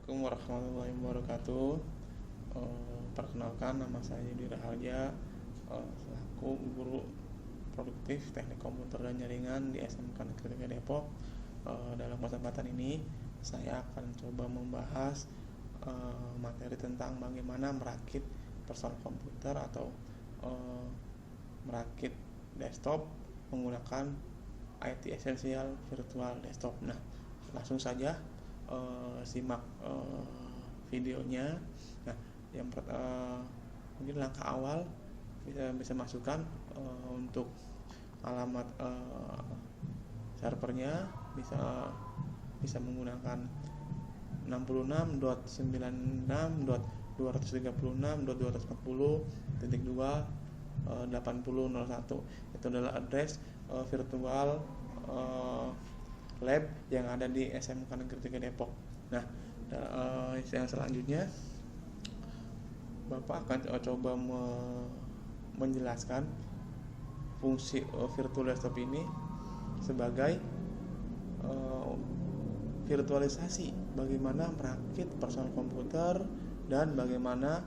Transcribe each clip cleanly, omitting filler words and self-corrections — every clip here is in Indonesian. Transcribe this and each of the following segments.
Assalamualaikum warahmatullahi wabarakatuh. Perkenalkan, nama saya Yudi Raharja, selaku guru produktif teknik komputer dan jaringan di SMK Negeri 3 Depok. Dalam kesempatan ini saya akan coba membahas materi tentang bagaimana merakit personal komputer atau merakit desktop menggunakan IT Essential Virtual Desktop. Nah, langsung saja simak videonya. Nah, mungkin langkah awal bisa masukkan untuk alamat servernya, bisa menggunakan 66.296.240.240.8001. Itu adalah address virtual lab yang ada di SMK Negeri 3 Depok. Nah, yang selanjutnya Bapak akan coba menjelaskan fungsi virtual desktop ini sebagai virtualisasi, bagaimana merakit personal komputer dan bagaimana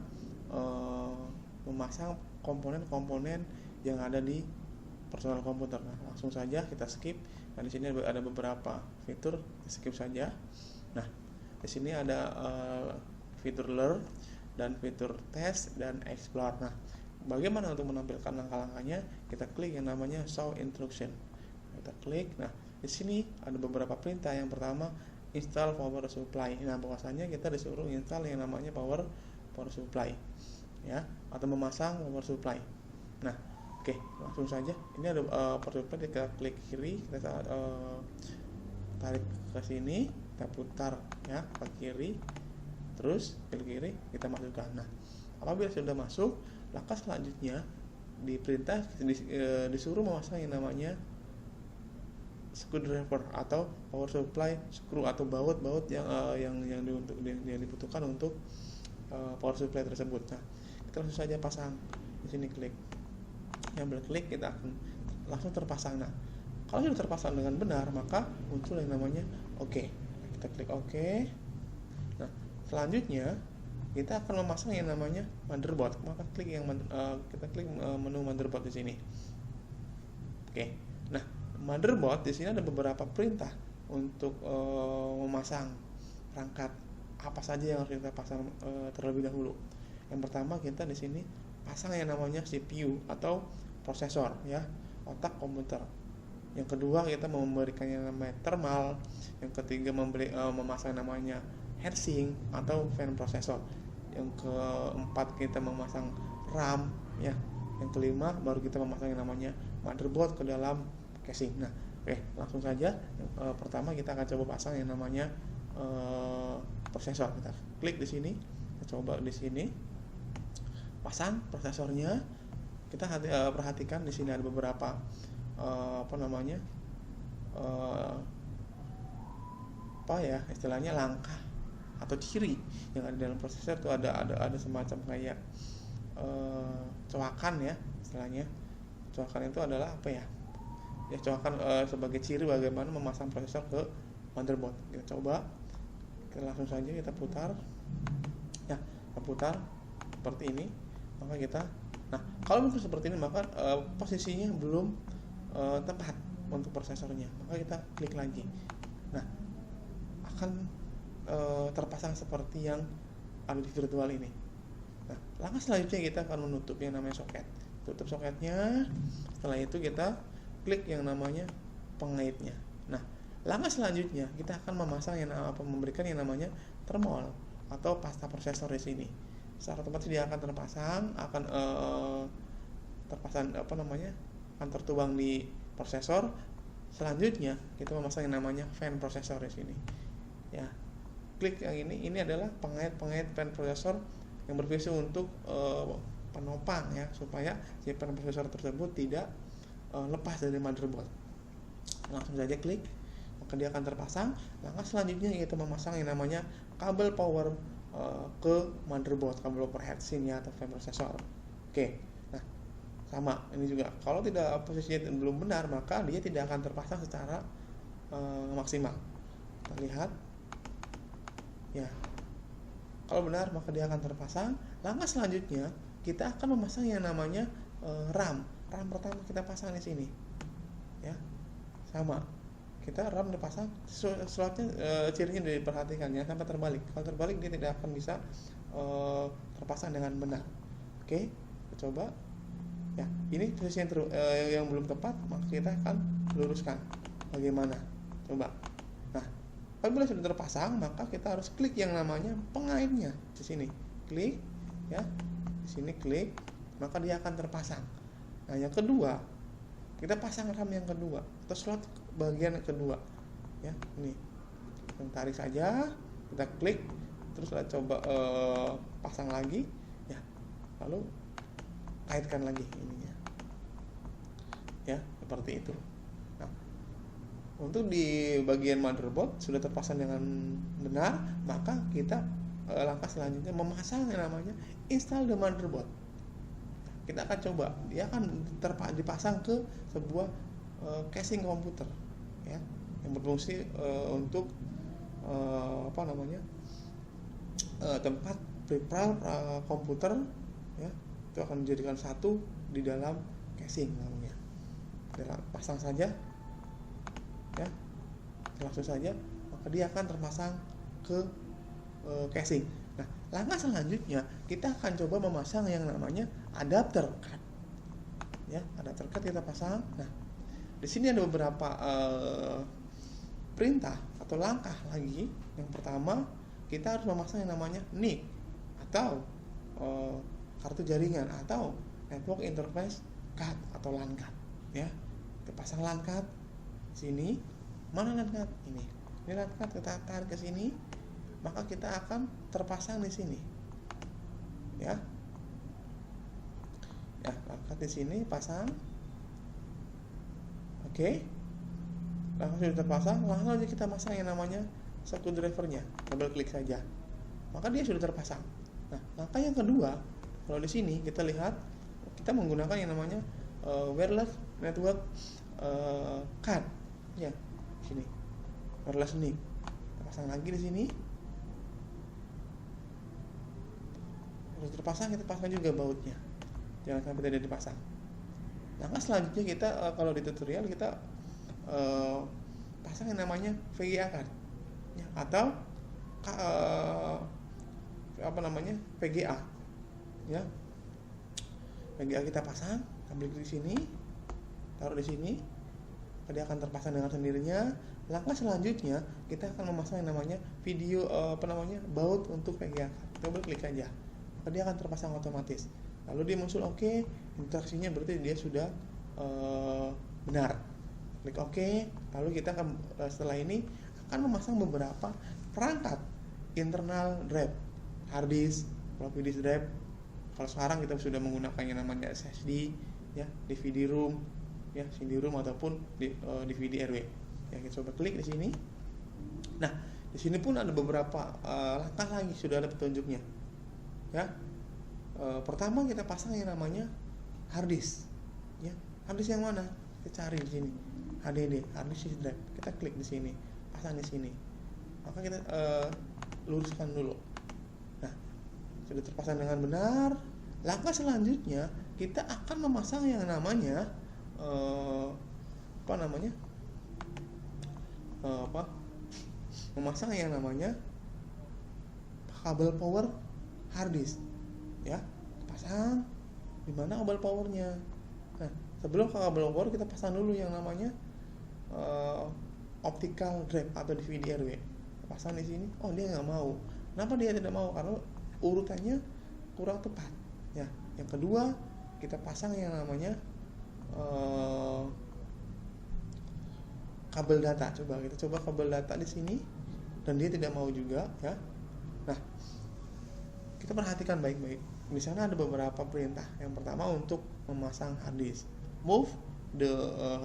memasang komponen-komponen yang ada di personal komputer. Nah, langsung saja kita skip. Nah, di sini ada beberapa fitur, skip saja. Nah, di sini ada fitur learn dan fitur test dan explore. Nah, bagaimana untuk menampilkan langkah-langkahnya? Kita klik yang namanya show instruction. Kita klik. Nah, di sini ada beberapa perintah. Yang pertama, install power supply. Nah, bahwasanya kita disuruh install yang namanya power supply, ya, atau memasang power supply. Nah, oke, langsung saja. Ini ada power supply, kita klik kiri, kita tarik ke sini, kita putar ya ke kiri, terus klik kiri, kita masukkan. Nah, apabila sudah masuk, langkah selanjutnya diperintah disuruh memasang yang namanya screwdriver atau power supply screw atau baut yang dibutuhkan untuk power supply tersebut. Nah, kita langsung saja pasang. Di sini klik. Yang klik, kita akan langsung terpasang. Nah, kalau sudah terpasang dengan benar, maka muncul yang namanya OK. Kita klik OK. Nah, selanjutnya kita akan memasang yang namanya motherboard. Maka kita klik menu motherboard di sini. Oke. Nah, motherboard di sini ada beberapa perintah untuk memasang perangkat apa saja yang harus kita pasang terlebih dahulu. Yang pertama, kita di sini pasang yang namanya CPU atau prosesor, ya, otak komputer. Yang kedua, kita memberikan yang namanya thermal. Yang ketiga, memasang namanya heatsink atau fan processor. Yang keempat, kita memasang RAM, ya. Yang kelima, baru kita memasang yang namanya motherboard ke dalam casing. Nah, oke, langsung saja. Pertama, kita akan coba pasang yang namanya prosesor. Kita klik di sini, kita coba di sini pasang prosesornya. Kita perhatikan di sini ada beberapa istilahnya langkah atau ciri yang ada dalam prosesor. Itu ada semacam kayak coakan, ya, istilahnya. Coakan itu adalah apa ya? Ya, coakan sebagai ciri bagaimana memasang prosesor ke motherboard. Kita coba, kita langsung saja kita putar, ya, kita putar seperti ini. Maka nah, kalau muncul seperti ini, maka posisinya belum tepat untuk prosesornya. Maka kita klik lagi. Nah, akan terpasang seperti yang ada di virtual ini. Nah, langkah selanjutnya kita akan menutup yang namanya soket. Tutup soketnya. Setelah itu kita klik yang namanya pengaitnya. Nah, langkah selanjutnya kita akan memberikan yang namanya thermal atau pasta prosesor di sini. Secara otomatis dia akan akan tertuang di prosesor. Selanjutnya kita memasang yang namanya fan processor di sini. Ya, klik yang ini adalah pengait fan processor yang berfungsi untuk penopang, ya, supaya si fan processor tersebut tidak lepas dari motherboard. Langsung saja klik, maka dia akan terpasang. Langkah selanjutnya kita memasang yang namanya kabel power ke motherboard, kabel power heatsink, ya, atau fan processor. Oke. Nah, sama ini juga. Kalau tidak posisinya belum benar, maka dia tidak akan terpasang secara maksimal. Kita lihat, ya, Kalau benar maka dia akan terpasang. Langkah selanjutnya kita akan memasang yang namanya RAM. RAM pertama kita pasang di sini, ya. Sama, kita RAM dipasang. Slotnya cirinya diperhatikan ya, sampai terbalik. Kalau terbalik dia tidak akan bisa terpasang dengan benar. Oke, kita coba. Ya, ini posisi yang belum tepat, maka kita akan luruskan. Bagaimana? Coba. Nah, apabila sudah terpasang, maka kita harus klik yang namanya pengaitnya di sini. Klik, ya. Di sini klik, maka dia akan terpasang. Nah, yang kedua, kita pasang RAM yang kedua atau slot bagian yang kedua. Ya, ini. Kita tarik saja, kita klik, terus kita coba pasang lagi, ya. Lalu kaitkan lagi ininya. Ya, seperti itu. Untuk di bagian motherboard sudah terpasang dengan benar, maka kita langkah selanjutnya memasang yang namanya install the motherboard. Kita akan coba, dia akan dipasang ke sebuah casing komputer, ya, yang berfungsi untuk tempat prepare komputer, ya, itu akan dijadikan satu di dalam casing namanya. Kita pasang saja. Ya, langsung saja, maka dia akan terpasang ke casing. Nah, langkah selanjutnya kita akan coba memasang yang namanya adapter card. Ya, adapter card kita pasang. Nah, di sini ada beberapa perintah atau langkah lagi. Yang pertama, kita harus memasang yang namanya NIC atau kartu jaringan atau network interface card atau LAN card. Ya, kita pasang LAN card. Sini, mana LAN card? Ini LAN card, kita tarik ke sini, maka kita akan terpasang di sini, ya. Ya, LAN card di sini pasang. Oke, langsung sudah terpasang. Langsung aja kita pasang yang namanya screwdrivernya, double klik saja, maka dia sudah terpasang. Nah, langkah yang kedua, kalau di sini kita lihat, kita menggunakan yang namanya wireless network card. Ya, sini wireless NIC. Kita pasang lagi di sini. Harus terpasang, kita pasang juga bautnya. Jangan sampai tidak dipasang. Langkah selanjutnya kita kalau di tutorial kita pasang yang namanya VGA card, ya, atau VGA. Ya. VGA kita pasang, ambil di sini, taruh di sini. Dia akan terpasang dengan sendirinya. Langkah selanjutnya kita akan memasang yang namanya baut untuk VGA. Coba klik saja, maka dia akan terpasang otomatis. Lalu dia muncul oke, interaksinya berarti dia sudah benar. Klik oke, lalu kita akan setelah ini akan memasang beberapa perangkat internal drive, hard disk, floppy disk drive. Kalau sekarang kita sudah menggunakan yang namanya SSD, ya, DVD room, ya, CD-ROM ataupun DVD RW. Ya, kita coba klik di sini. Nah, di sini pun ada beberapa langkah lagi, sudah ada petunjuknya. Ya, pertama kita pasang yang namanya hard disk. Ya, hard disk yang mana? Kita cari di sini. HDD, hard disk drive. Kita klik di sini, pasang di sini. Maka kita luruskan dulu. Nah, sudah terpasang dengan benar. Langkah selanjutnya kita akan memasang yang namanya memasang yang namanya kabel power hard disk, ya. Pasang di mana kabel powernya. Nah, sebelum kabel power kita pasang dulu yang namanya optical drive atau DVD RW. Pasang di sini. Oh, dia nggak mau. Kenapa dia tidak mau? Karena urutannya kurang tepat. Ya, yang kedua kita pasang yang namanya kabel data. Kita coba kabel data di sini, dan dia tidak mau juga, ya. Nah, kita perhatikan baik-baik. Di sana ada beberapa perintah. Yang pertama untuk memasang hard disk, move the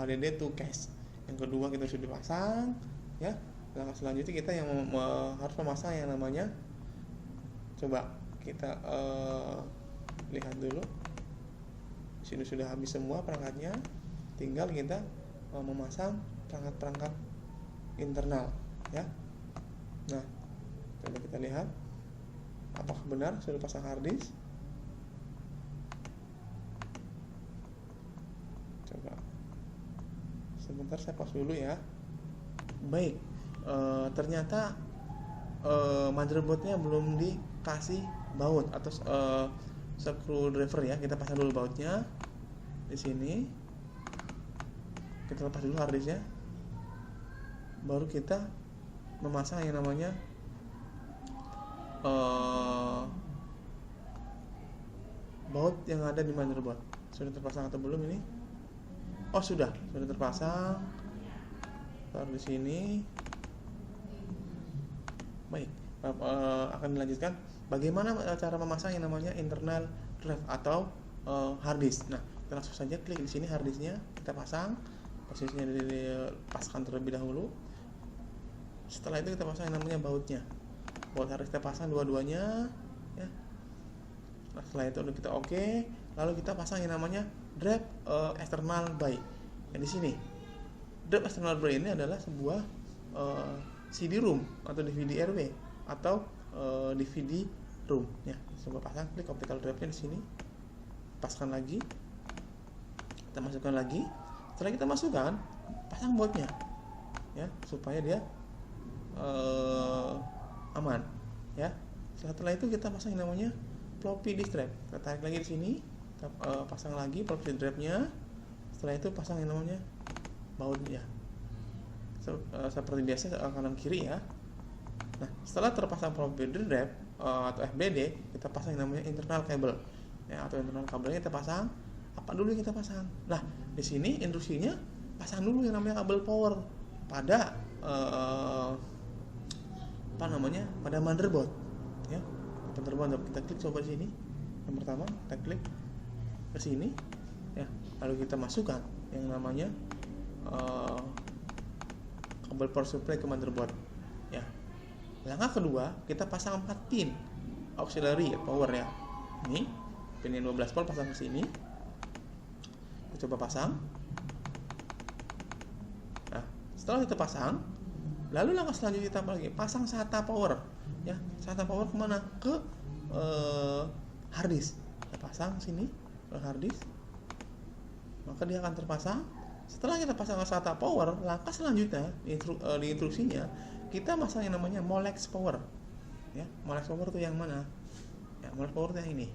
HDD to cache. Yang kedua kita sudah pasang, ya. Langkah selanjutnya kita yang harus memasang yang namanya, coba kita lihat dulu. Di sini sudah habis semua perangkatnya, tinggal kita memasang perangkat-perangkat internal, ya. Nah, coba kita lihat. apakah benar sudah pasang hard disk? Coba sebentar, saya pause dulu ya. Baik, ternyata motherboardnya belum dikasih baut atau screwdriver ya. Kita pasang dulu bautnya di sini. Kita lepas dulu hard disknya, baru kita memasang yang namanya baut yang ada di motherboard. Sudah terpasang atau belum ini? Oh, sudah terpasang. Taruh di sini. Baik, akan dilanjutkan bagaimana cara memasang yang namanya internal drive atau hard disk. Nah, kita langsung saja klik di sini hard disknya, kita pasang. Posisinya dipasang terlebih dahulu. Setelah itu kita pasang yang namanya bautnya. Baut harus kita pasang dua-duanya ya. Nah, setelah itu kita oke, lalu kita pasang yang namanya drive external by. Yang di sini drive external by ini adalah sebuah CD-ROM atau DVD RW atau DVD ROM ya. Coba pasang, klik optical drive-nya di sini. Pasang lagi. Kita masukkan lagi. Setelah kita masukkan, pasang bautnya ya, supaya dia aman ya. Setelah itu kita pasang yang namanya floppy disk drive. Kita tarik lagi di sini, kita pasang lagi floppy drive-nya. Setelah itu pasang yang namanya bautnya. Seperti biasa kanan kiri ya. Nah, setelah terpasang floppy drive atau FBD, kita pasang yang namanya internal cable ya, atau internal kabelnya kita pasang. Apa dulu yang kita pasang? Nah, di sini instruksinya pasang dulu yang namanya kabel power pada pada motherboard ya. Motherboard kita klik coba di sini. Yang pertama kita klik ke sini ya, lalu kita masukkan yang namanya kabel power supply ke motherboard ya. Langkah kedua, kita pasang 4 pin auxiliary power ya. Ini pin yang 12 volt pasang ke sini. Kita coba pasang. Nah, setelah kita pasang, lalu langkah selanjutnya kita lagi pasang SATA power ya. SATA power kemana? Ke hard disk. Kita pasang sini ke hard disk, maka dia akan terpasang. Setelah kita pasang SATA power, langkah selanjutnya di instruksinya kita pasang yang namanya Molex power ya. Molex power itu yang mana ya? Molex power itu yang ini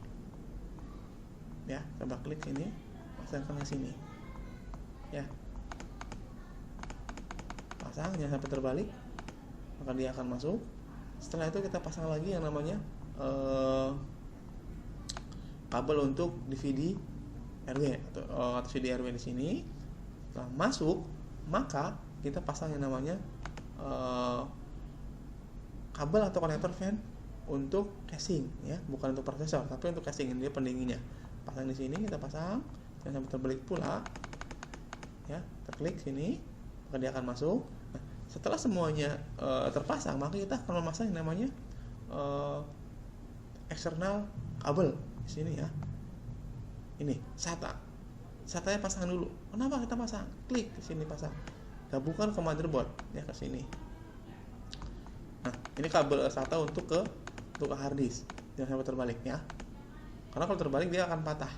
ya. Coba klik ini, pasangkan ke sini ya. Pasang, jangan sampai terbalik, maka dia akan masuk. Setelah itu kita pasang lagi yang namanya kabel untuk DVD RW atau CD RW di sini. Setelah masuk, maka kita pasang yang namanya kabel atau konektor fan untuk casing ya, bukan untuk prosesor tapi untuk casing, ini dia pendinginnya. Pasang di sini, kita pasang, jangan sampai terbalik pula ya. Kita klik sini, maka dia akan masuk. Nah, setelah semuanya terpasang, maka kita akan memasang yang namanya eksternal kabel di sini ya. Ini SATA-nya pasang dulu. Kenapa kita pasang? Klik ke sini, pasang, gabungkan ke motherboard ya, ke sini. Nah, ini kabel SATA untuk ke hard disk, jangan sampai terbalik ya, karena kalau terbalik dia akan patah.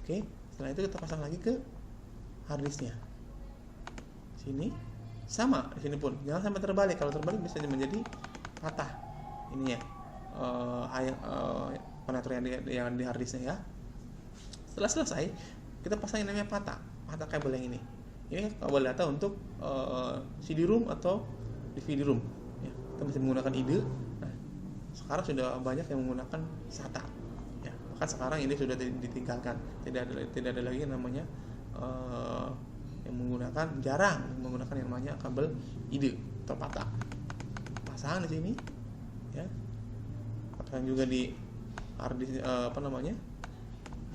Oke, setelah itu kita pasang lagi ke hard disknya. Sini sama, di sini pun jangan sampai terbalik. Kalau terbalik bisa menjadi patah ini ya, konektor yang di hard disknya ya. Setelah selesai, kita pasang yang namanya patah kabel yang ini. Ini kabel data untuk CD-ROM atau DVD-ROM ya. Kita masih menggunakan IDE. Nah, sekarang sudah banyak yang menggunakan SATA ya. Bahkan sekarang ini sudah ditinggalkan, tidak ada lagi yang namanya yang jarang menggunakan yang namanya kabel IDE atau patah. Pasang di sini ya. Pasang juga di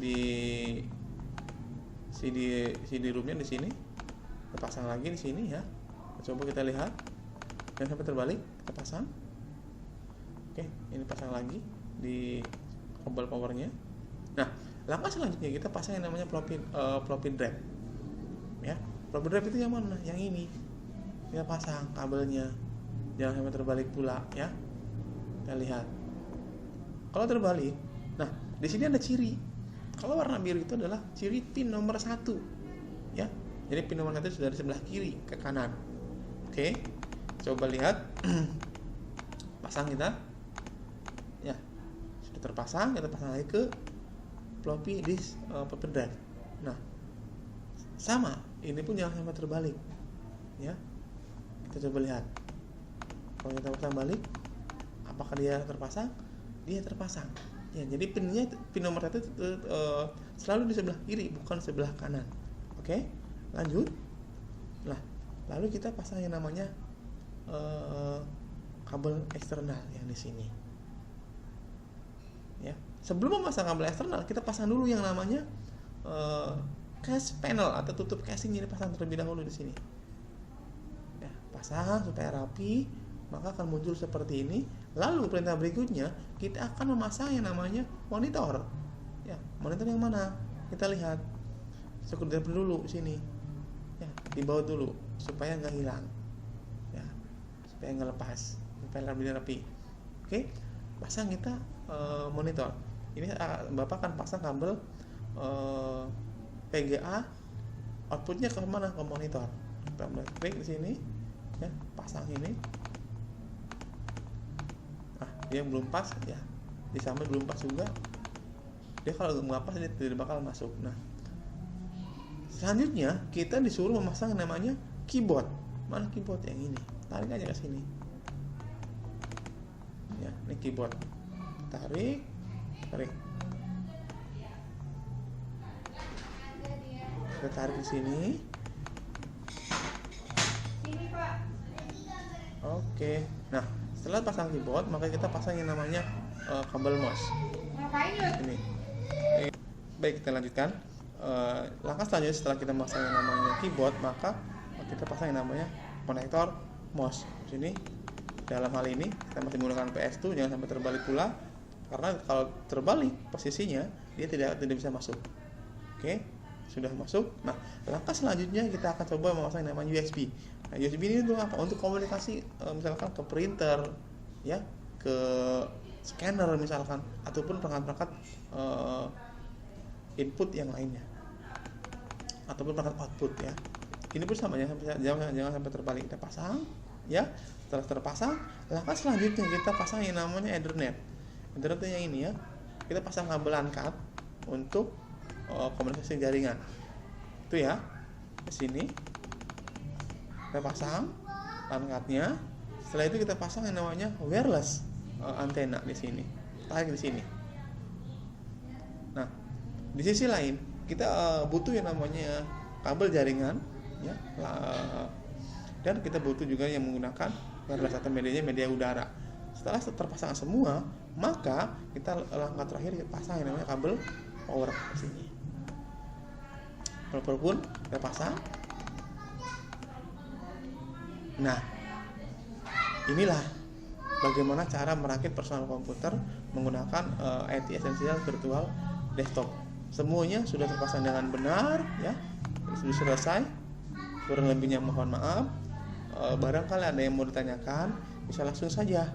di CD-ROM-nya di sini. Kita pasang lagi di sini ya. Coba kita lihat, jangan sampai terbalik, kita pasang. Oke, ini pasang lagi di kabel powernya. Nah, langkah selanjutnya kita pasang yang namanya floppy drive ya. Floppy drive itu yang mana? Yang ini. Kita pasang kabelnya, jangan sampai terbalik pula ya. Kita lihat, Kalau terbalik, nah di sini ada ciri. Kalau warna biru itu adalah ciri pin nomor 1, ya. Jadi pin nomor 1 sudah di sebelah kiri ke kanan. Oke, coba lihat. Pasang kita, ya sudah terpasang. Kita pasang lagi ke floppy disk paper drive. Nah, sama, ini pun jangan sampai terbalik, ya. Kita coba lihat. Kalau kita pasang balik, apakah dia terpasang? Dia terpasang. Ya, jadi pin nomor 1 selalu di sebelah kiri, bukan sebelah kanan. Oke, lanjut. Nah, lalu kita pasang yang namanya kabel eksternal yang di sini. Ya, sebelum memasang kabel eksternal, kita pasang dulu yang namanya case panel atau tutup casing. Ini pasang terlebih dahulu di sini. Ya, pasang supaya rapi, maka akan muncul seperti ini. Lalu perintah berikutnya, kita akan memasang yang namanya monitor. Ya, monitor yang mana? Kita lihat. Screwdriver dulu di sini. Ya, di bawah dulu supaya nggak hilang. Ya, supaya nggak lepas, supaya lebih rapi. Oke, pasang kita monitor. Ini Bapak akan pasang kabel VGA, outputnya ke mana? Ke monitor. Kita klik di sini, ya, pasang ini. Dia belum pas, ya, di samping belum pas juga. Dia kalau nggak pas, dia tidak bakal masuk. Nah, selanjutnya kita disuruh memasang yang namanya keyboard. Mana keyboard? Yang ini. Tarik aja ke sini. Ya, ini keyboard. Tarik. Kita tarik di sini. Oke. Nah, setelah pasang keyboard, maka kita pasang yang namanya kabel mouse. Ini. Baik, kita lanjutkan. Langkah selanjutnya setelah kita pasang yang namanya keyboard, maka kita pasang yang namanya konektor mouse. Di sini, dalam hal ini kita masih menggunakan PS2, jangan sampai terbalik pula, karena kalau terbalik posisinya dia tidak bisa masuk. Oke, sudah masuk. Nah, langkah selanjutnya kita akan coba memasang yang namanya USB. Nah, USB ini untuk apa? Untuk komunikasi misalkan ke printer, ya, ke scanner misalkan, ataupun perangkat-perangkat input yang lainnya, ataupun perangkat output, ya. Ini pun sama, jangan sampai terbalik. Kita pasang, ya. Setelah terpasang, langkah selanjutnya kita pasang yang namanya Ethernet. Ethernet yang ini, ya. Kita pasang kabel uncut untuk komunikasi jaringan. Itu, ya. Ke sini. Kita pasang uncutnya. Setelah itu kita pasang yang namanya wireless antena di sini. Tarik di sini. Nah, di sisi lain kita butuh yang namanya kabel jaringan, ya. Dan kita butuh juga yang menggunakan wireless atau media udara. Setelah terpasang semua, maka kita langkah terakhir kita pasang yang namanya kabel power di sini. Power pun kita pasang. Nah, inilah bagaimana cara merakit personal komputer menggunakan IT Essential Virtual Desktop. Semuanya sudah terpasang dengan benar, ya. Sudah selesai. Kurang lebihnya mohon maaf. Barangkali ada yang mau ditanyakan, bisa langsung saja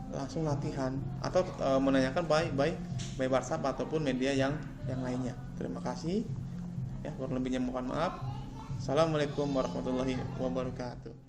langsung latihan atau menanyakan by WhatsApp ataupun media yang lainnya. Terima kasih. Ya, kurang lebihnya mohon maaf. Assalamualaikum warahmatullahi wabarakatuh.